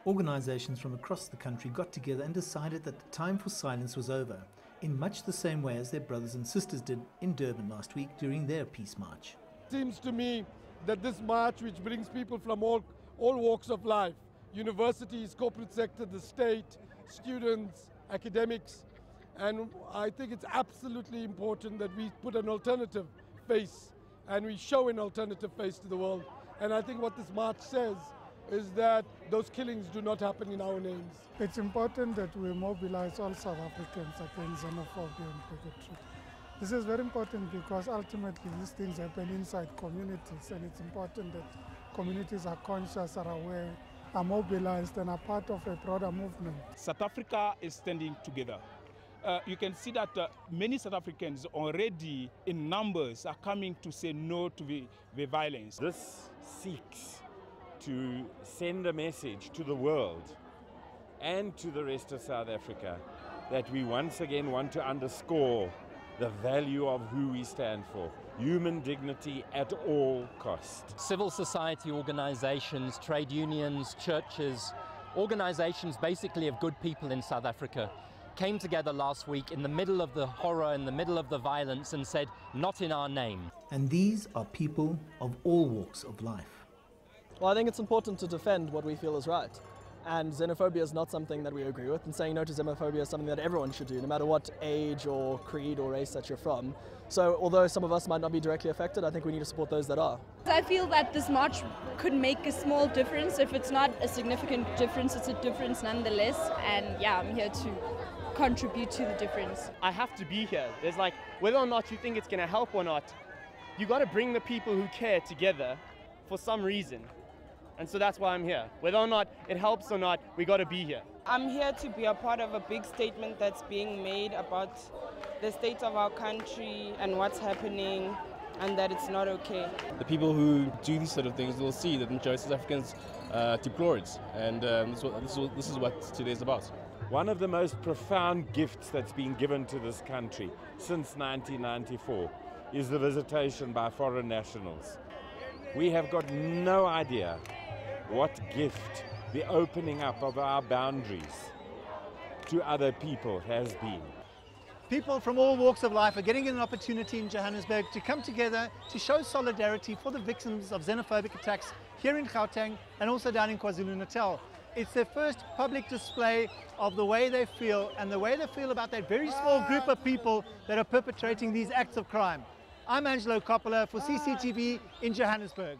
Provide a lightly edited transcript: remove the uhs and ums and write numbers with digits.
Organisations from across the country got together and decided that the time for silence was over, in much the same way as their brothers and sisters did in Durban last week during their peace march. It seems to me that this march, which brings people from all walks of life, universities, corporate sector, the state, students, academics, and I think it's absolutely important that we put an alternative face and we show an alternative face to the world. And I think what this march says is that those killings do not happen in our names. It's important that we mobilize all South Africans against xenophobia and bigotry. This is very important because ultimately these things happen inside communities, and it's important that communities are conscious, are aware, are mobilized and are part of a broader movement. South Africa is standing together. You can see that many South Africans already in numbers are coming to say no to the violence. This seeks to send a message to the world and to the rest of South Africa that we once again want to underscore the value of who we stand for. Human dignity at all costs. Civil society organizations, trade unions, churches, organizations basically of good people in South Africa came together last week in the middle of the horror, in the middle of the violence, and said, not in our name. And these are people of all walks of life. Well, I think it's important to defend what we feel is right. And xenophobia is not something that we agree with, and saying no to xenophobia is something that everyone should do, no matter what age or creed or race that you're from. So although some of us might not be directly affected, I think we need to support those that are. I feel that this march could make a small difference. If it's not a significant difference, it's a difference nonetheless. And yeah, I'm here to contribute to the difference. I have to be here. There's like, whether or not you think it's going to help or not, you got to bring the people who care together for some reason. And so that's why I'm here. Whether or not it helps or not, we got to be here. I'm here to be a part of a big statement that's being made about the state of our country and what's happening, and that it's not okay. The people who do these sort of things will see that the majority of South Africans deplore it, and this is what today is about. One of the most profound gifts that's been given to this country since 1994 is the visitation by foreign nationals. We have got no idea what gift the opening up of our boundaries to other people has been. People from all walks of life are getting an opportunity in Johannesburg to come together to show solidarity for the victims of xenophobic attacks here in Gauteng and also down in KwaZulu-Natal. It's their first public display of the way they feel and the way they feel about that very small group of people that are perpetrating these acts of crime. I'm Angelo Coppola for CCTV in Johannesburg.